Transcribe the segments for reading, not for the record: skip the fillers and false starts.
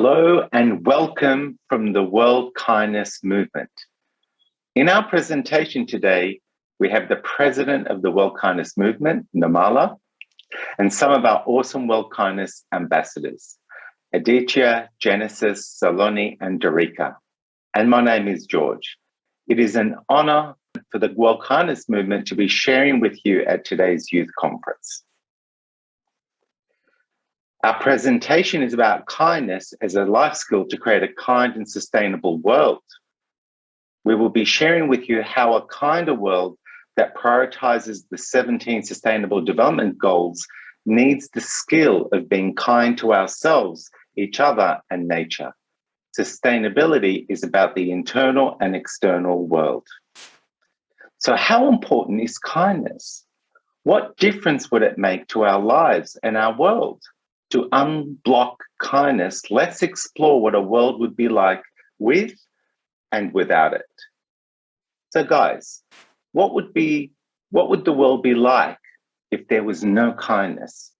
Hello and welcome from the World Kindness Movement. In our presentation today, we have the president of the World Kindness Movement, Nirmala, and some of our awesome World Kindness ambassadors, Aditya, Genesis, Saloni, and Dorika. And my name is George. It is an honor for the World Kindness Movement to be sharing with you at today's youth conference. Our presentation is about kindness as a life skill to create a kind and sustainable world. We will be sharing with you how a kinder world that prioritizes the 17 Sustainable Development Goals needs the skill of being kind to ourselves, each other, and nature. Sustainability is about the internal and external world. So how important is kindness? What difference would it make to our lives and our world? To unblock kindness, let's explore what a world would be like with and without it. So guys, what would the world be like if there was no kindness?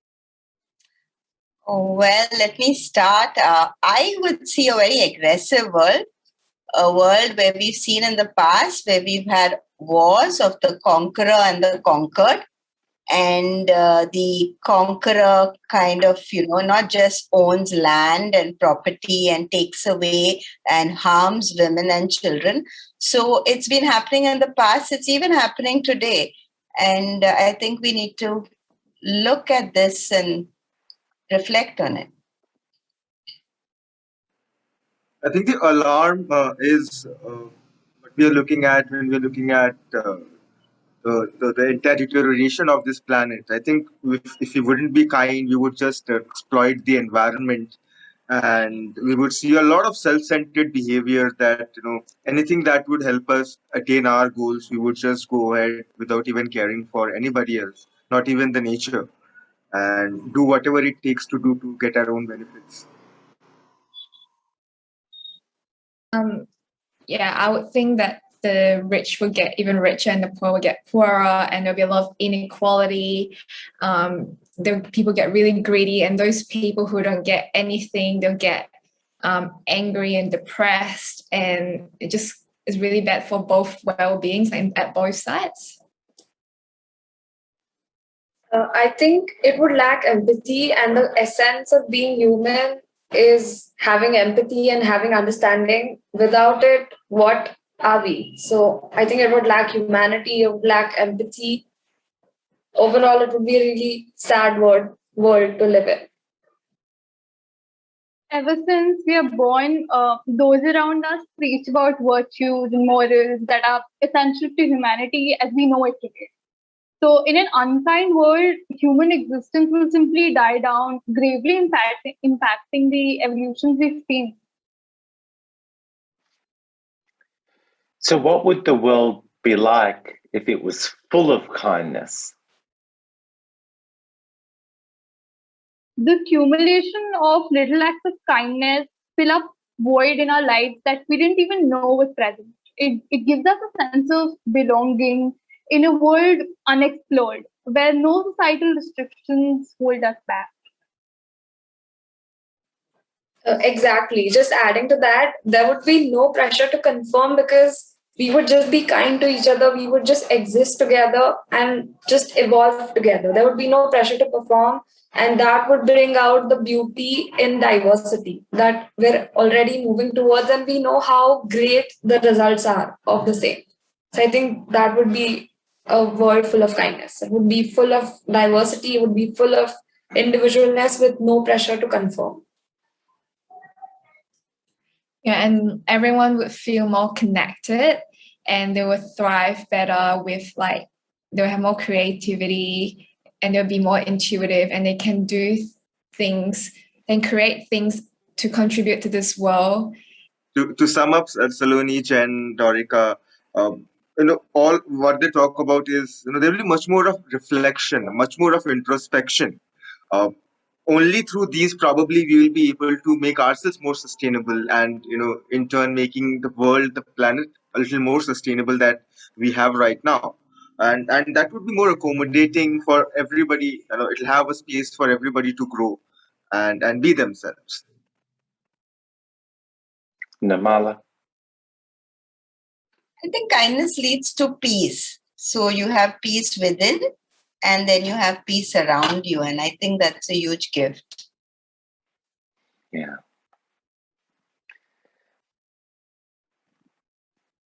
Oh, well, let me start. I would see a very aggressive world, a world where we've seen in the past, where we've had wars of the conqueror and the conquered. And the conqueror kind of, not just owns land and property and takes away and harms women and children. So it's been happening in the past. It's even happening today. And I think we need to look at this and reflect on it. I think the alarm is what we are looking at when we're looking at the entire deterioration of this planet. I think if we wouldn't be kind, we would just exploit the environment, and we would see a lot of self-centered behavior that, anything that would help us attain our goals, we would just go ahead without even caring for anybody else, not even the nature, and do whatever it takes to do to get our own benefits. I would think that the rich will get even richer and the poor will get poorer, and there'll be a lot of inequality. People get really greedy, and those people who don't get anything, they'll get angry and depressed, and it just is really bad for both well-beings and at both sides. I think it would lack empathy, and the essence of being human is having empathy and having understanding. Without it, what are we? So I think it would lack humanity, it would lack empathy. Overall, it would be a really sad world to live in. Ever since we are born, those around us preach about virtues and morals that are essential to humanity as we know it today. So in an unkind world, human existence will simply die down, gravely impacting the evolutions we've seen. So what would the world be like if it was full of kindness? The accumulation of little acts of kindness fill up void in our lives that we didn't even know was present. It gives us a sense of belonging in a world unexplored, where no societal restrictions hold us back. Exactly. Just adding to that, there would be no pressure to conform because we would just be kind to each other. We would just exist together and just evolve together. There would be no pressure to perform, and that would bring out the beauty in diversity that we're already moving towards, and we know how great the results are of the same. So I think that would be a world full of kindness. It would be full of diversity. It would be full of individualness with no pressure to conform. Yeah, and everyone would feel more connected, and they would thrive better with they'll have more creativity, and they'll be more intuitive, and they can do things and create things to contribute to this world. To sum up, Saloni, Jen, Dorika, all what they talk about is, there will be much more of reflection, much more of introspection. Only through these probably we will be able to make ourselves more sustainable, and in turn making the world, the planet, a little more sustainable that we have right now, and that would be more accommodating for everybody. It'll have a space for everybody to grow and be themselves. Nirmala? I think kindness leads to peace. So you have peace within, and then you have peace around you. And I think that's a huge gift. Yeah.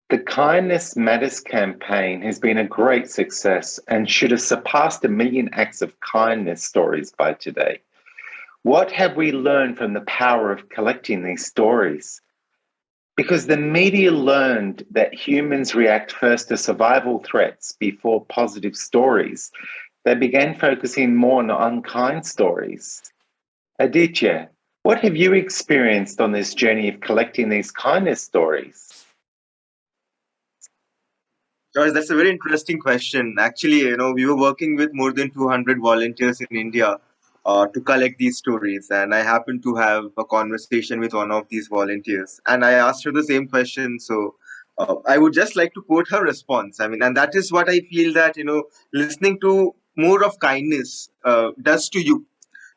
The Kindness Matters campaign has been a great success and should have surpassed 1 million acts of kindness stories by today. What have we learned from the power of collecting these stories? Because the media learned that humans react first to survival threats before positive stories, they began focusing more on unkind stories. Aditya, what have you experienced on this journey of collecting these kindness stories? Joyce, that's a very interesting question. Actually, we were working with more than 200 volunteers in India to collect these stories. And I happened to have a conversation with one of these volunteers. And I asked her the same question. So I would just like to quote her response. I mean, and that is what I feel that, listening to more of kindness does to you.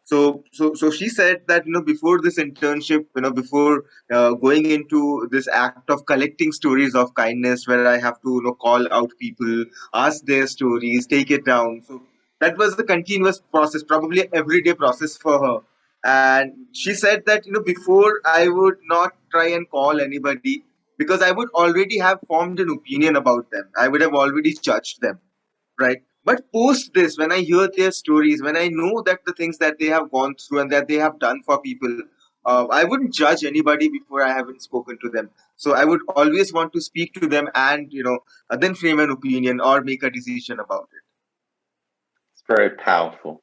So she said that before this internship, before going into this act of collecting stories of kindness, where I have to call out people, ask their stories, take it down. So that was the continuous process, probably everyday process for her. And she said that before I would not try and call anybody because I would already have formed an opinion about them. I would have already judged them, right? But post this, when I hear their stories, when I know that the things that they have gone through and that they have done for people, I wouldn't judge anybody before I haven't spoken to them. So I would always want to speak to them and then frame an opinion or make a decision about it. It's very powerful.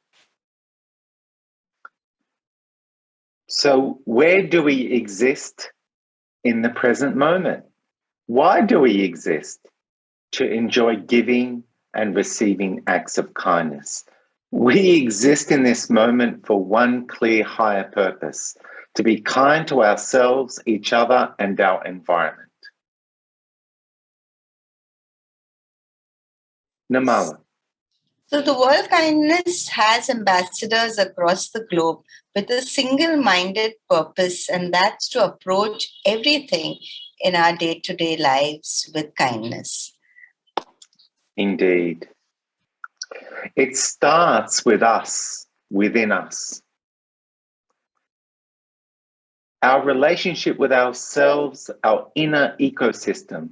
So where do we exist in the present moment? Why do we exist? To enjoy giving and receiving acts of kindness. We exist in this moment for one clear higher purpose, to be kind to ourselves, each other, and our environment. Nirmala. So the World Kindness has ambassadors across the globe with a single-minded purpose, and that's to approach everything in our day-to-day lives with kindness. Indeed. It starts with us, within us. Our relationship with ourselves, our inner ecosystem.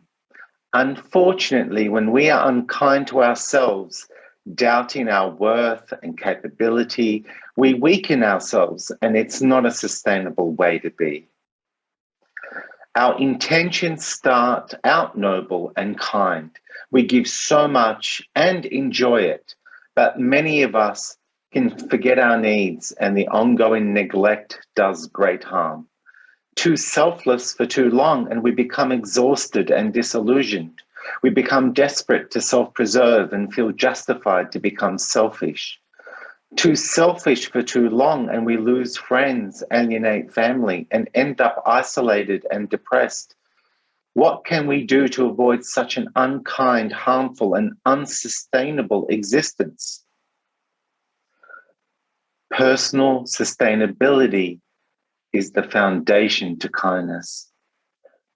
Unfortunately, when we are unkind to ourselves, doubting our worth and capability, we weaken ourselves, and it's not a sustainable way to be. Our intentions start out noble and kind. We give so much and enjoy it, but many of us can forget our needs, and the ongoing neglect does great harm. Too selfless for too long, and we become exhausted and disillusioned. We become desperate to self-preserve and feel justified to become selfish. Too selfish for too long, and we lose friends, alienate family, and end up isolated and depressed. What can we do to avoid such an unkind, harmful, and unsustainable existence? Personal sustainability is the foundation to kindness.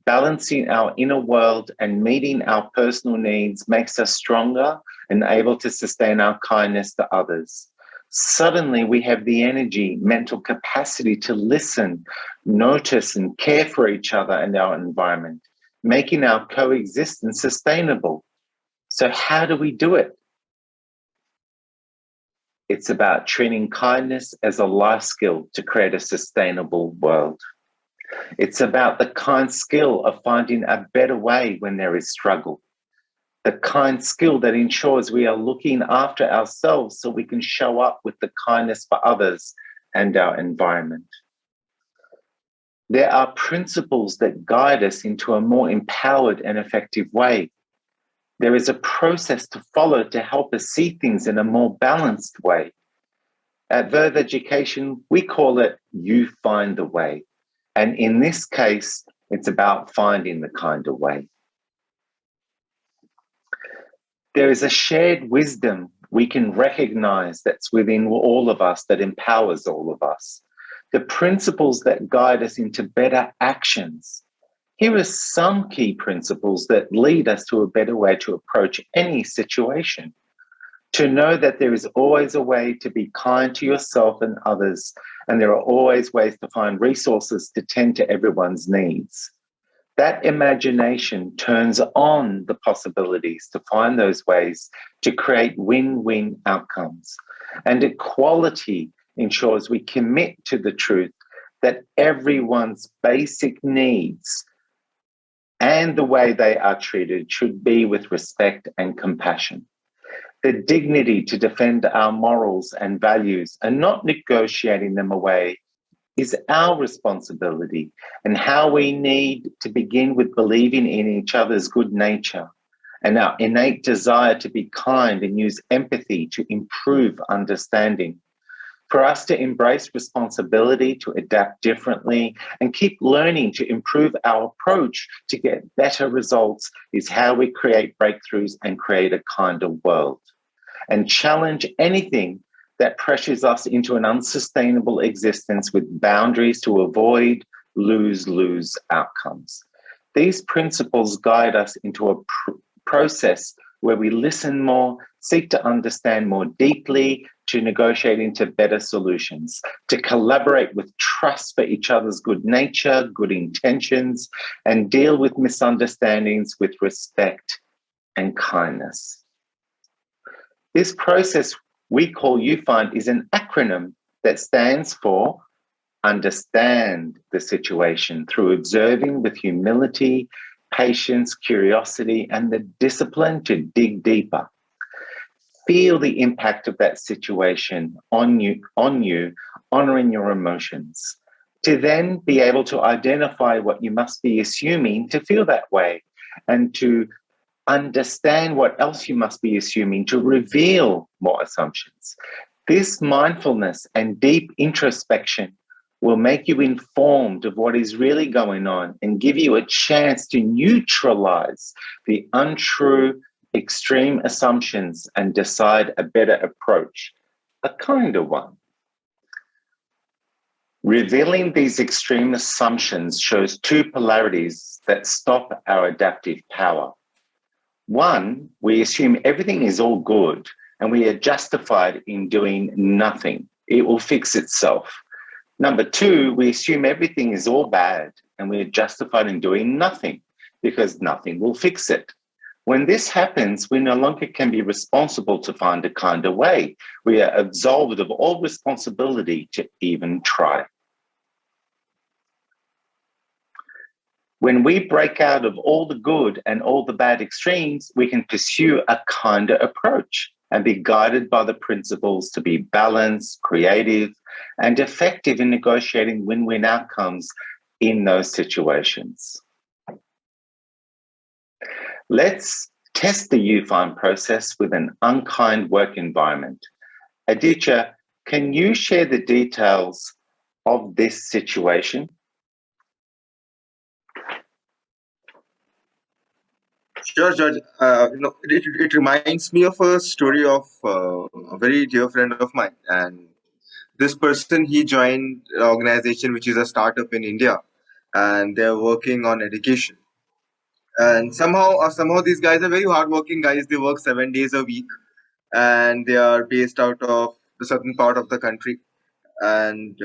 Balancing our inner world and meeting our personal needs makes us stronger and able to sustain our kindness to others. Suddenly, we have the energy, mental capacity to listen, notice, and care for each other and our environment, making our coexistence sustainable. So, how do we do it? It's about treating kindness as a life skill to create a sustainable world. It's about the kind skill of finding a better way when there is struggle. The kind skill that ensures we are looking after ourselves so we can show up with the kindness for others and our environment. There are principles that guide us into a more empowered and effective way. There is a process to follow to help us see things in a more balanced way. At Verve Education, we call it You Find the Way. And in this case, it's about finding the kinder way. There is a shared wisdom we can recognize that's within all of us that empowers all of us. The principles that guide us into better actions. Here are some key principles that lead us to a better way to approach any situation. To know that there is always a way to be kind to yourself and others, and there are always ways to find resources to tend to everyone's needs. That imagination turns on the possibilities to find those ways to create win-win outcomes. And equality ensures we commit to the truth that everyone's basic needs and the way they are treated should be with respect and compassion. The dignity to defend our morals and values and not negotiating them away is our responsibility, and how we need to begin with believing in each other's good nature and our innate desire to be kind and use empathy to improve understanding. For us to embrace responsibility, to adapt differently, and keep learning to improve our approach to get better results is how we create breakthroughs and create a kinder world. And challenge anything that pressures us into an unsustainable existence with boundaries to avoid lose-lose outcomes. These principles guide us into a process where we listen more, seek to understand more deeply, to negotiate into better solutions, to collaborate with trust for each other's good nature, good intentions, and deal with misunderstandings with respect and kindness. This process we call UFind is an acronym that stands for understand the situation through observing with humility, patience, curiosity, and the discipline to dig deeper. Feel the impact of that situation on you, honoring your emotions, to then be able to identify what you must be assuming to feel that way, and to understand what else you must be assuming to reveal more assumptions. This mindfulness and deep introspection will make you informed of what is really going on and give you a chance to neutralize the untrue, extreme assumptions and decide a better approach, a kinder one. Revealing these extreme assumptions shows two polarities that stop our adaptive power. One, we assume everything is all good and we are justified in doing nothing. It will fix itself. Number two, we assume everything is all bad and we are justified in doing nothing because nothing will fix it. When this happens, we no longer can be responsible to find a kinder way. We are absolved of all responsibility to even try. When we break out of all the good and all the bad extremes, we can pursue a kinder approach and be guided by the principles to be balanced, creative, and effective in negotiating win-win outcomes in those situations. Let's test the UFind process with an unkind work environment. Aditya, can you share the details of this situation? Sure, George. It reminds me of a story of a very dear friend of mine. And this person, he joined an organization which is a startup in India, and they're working on education. And somehow these guys are very hardworking guys. They work 7 days a week, and they are based out of a certain part of the country. And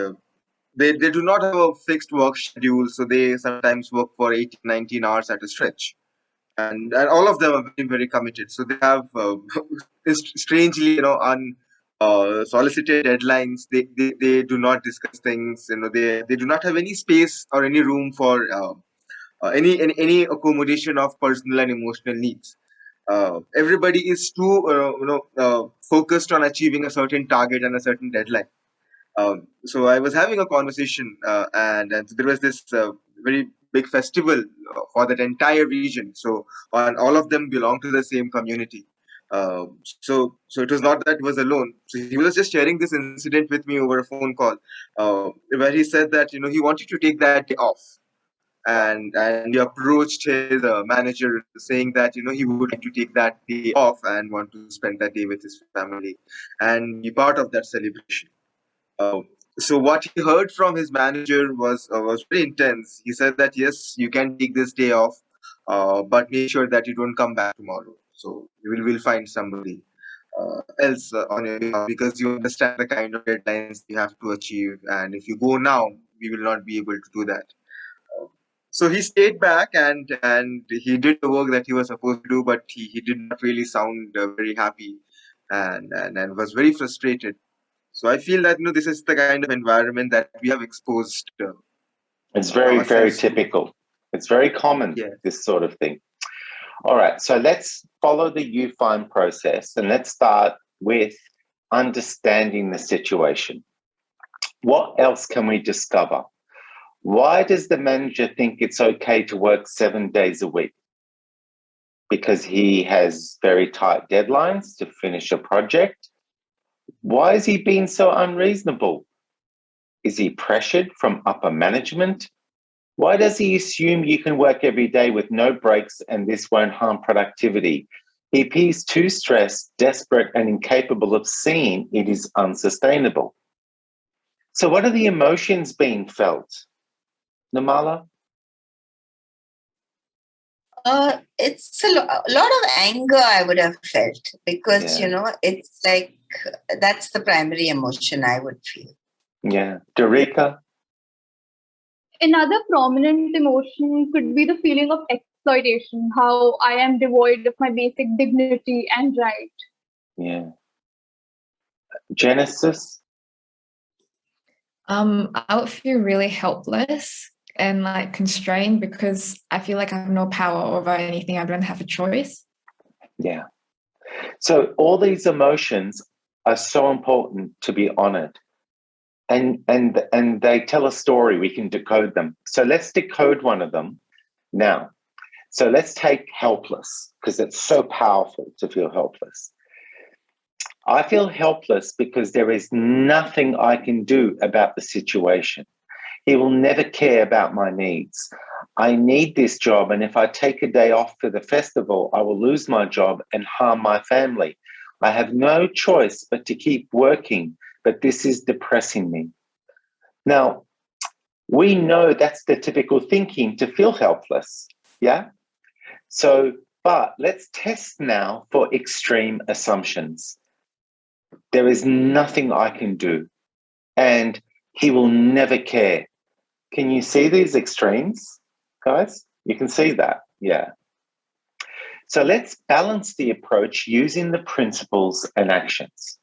they do not have a fixed work schedule, so they sometimes work for 18, 19 hours at a stretch. And all of them are very, very committed. So they have strangely, solicited deadlines. They do not discuss things. They do not have any space or any room for any accommodation of personal and emotional needs. Everybody is too focused on achieving a certain target and a certain deadline. So I was having a conversation, and there was this very big festival for that entire region. So, and all of them belong to the same community. So it was not that he was alone. So he was just sharing this incident with me over a phone call, where he said that he wanted to take that day off, and he approached his manager saying that he would like to take that day off and want to spend that day with his family and be part of that celebration. Uh, So what he heard from his manager was very intense. He said that yes, you can take this day off, but make sure that you don't come back tomorrow. So we'll find somebody else on your behalf, because you understand the kind of deadlines you have to achieve, and if you go now, we will not be able to do that. So he stayed back, and he did the work that he was supposed to do, but he did not really sound very happy, and was very frustrated. So I feel that this is the kind of environment that we have exposed It's very, very ourselves to. typical. It's very common, Yeah. this sort of thing. All right, so let's follow the you find process, and let's start with understanding the situation. What else can we discover? Why does the manager think it's okay to work 7 days a week? Because he has very tight deadlines to finish a project? Why is he being so unreasonable? Is he pressured from upper management? Why does he assume you can work every day with no breaks and this won't harm productivity? He appears too stressed, desperate, and incapable of seeing it is unsustainable. So, what are the emotions being felt? Nirmala? It's a lot of anger I would have felt, because, Yeah. it's like that's the primary emotion I would feel. Yeah. Darika? Another prominent emotion could be the feeling of exploitation, how I am devoid of my basic dignity and right. Yeah. Genesis? I would feel really helpless and like constrained, because I feel like I have no power over anything. I don't have a choice. Yeah. So all these emotions are so important to be honored. And they tell a story. We can decode them. So let's decode one of them now. So let's take helpless, because it's so powerful to feel helpless. I feel helpless because there is nothing I can do about the situation. He will never care about my needs. I need this job, and if I take a day off for the festival, I will lose my job and harm my family. I have no choice but to keep working, but this is depressing me. Now, we know that's the typical thinking to feel helpless. Yeah? So, but let's test now for extreme assumptions. There is nothing I can do, and he will never care. Can you see these extremes, guys? You can see that. Yeah. So let's balance the approach using the principles and actions.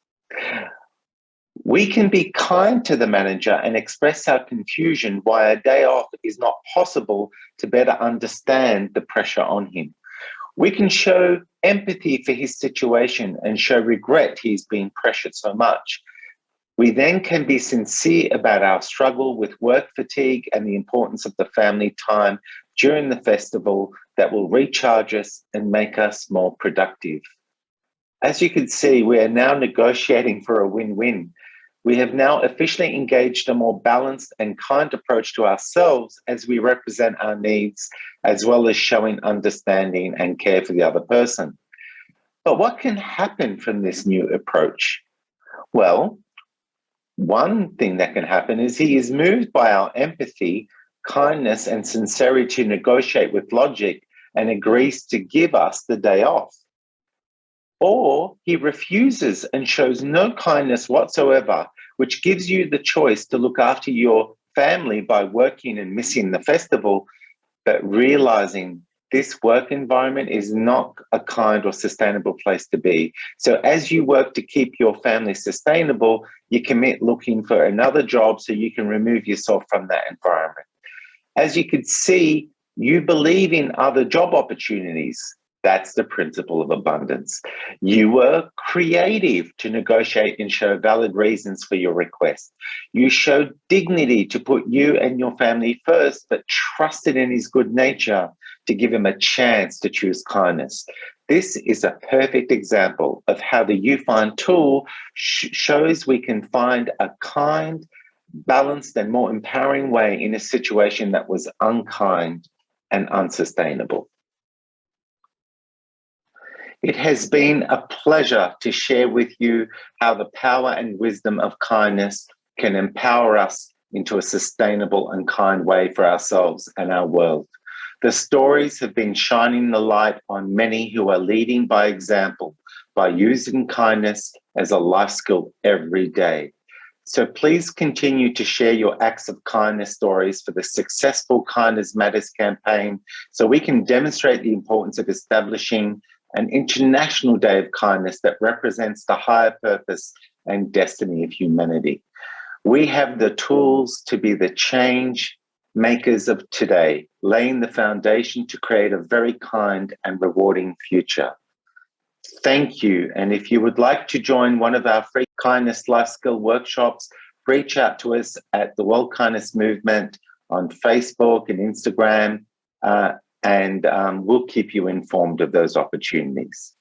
We can be kind to the manager and express our confusion why a day off is not possible to better understand the pressure on him. We can show empathy for his situation and show regret he's being pressured so much. We then can be sincere about our struggle with work fatigue and the importance of the family time during the festival that will recharge us and make us more productive. As you can see, we are now negotiating for a win-win. We have now officially engaged a more balanced and kind approach to ourselves as we represent our needs, as well as showing understanding and care for the other person. But what can happen from this new approach? Well, one thing that can happen is he is moved by our empathy, kindness, and sincerity to negotiate with logic and agrees to give us the day off. Or he refuses and shows no kindness whatsoever, which gives you the choice to look after your family by working and missing the festival, but realizing this work environment is not a kind or sustainable place to be. So as you work to keep your family sustainable, you commit looking for another job so you can remove yourself from that environment. As you could see, you believe in other job opportunities. That's the principle of abundance. You were creative to negotiate and show valid reasons for your request. You showed dignity to put you and your family first, but trusted in his good nature to give him a chance to choose kindness. This is a perfect example of how the You Find tool shows we can find a kind, balanced, and more empowering way in a situation that was unkind and unsustainable. It has been a pleasure to share with you how the power and wisdom of kindness can empower us into a sustainable and kind way for ourselves and our world. The stories have been shining the light on many who are leading by example by using kindness as a life skill every day. So please continue to share your acts of kindness stories for the successful Kindness Matters campaign so we can demonstrate the importance of establishing an International Day of Kindness that represents the higher purpose and destiny of humanity. We have the tools to be the change makers of today, laying the foundation to create a very kind and rewarding future. Thank you. And if you would like to join one of our free kindness life skill workshops, reach out to us at the World Kindness Movement on Facebook and Instagram, and we'll keep you informed of those opportunities.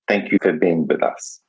Thank you for being with us.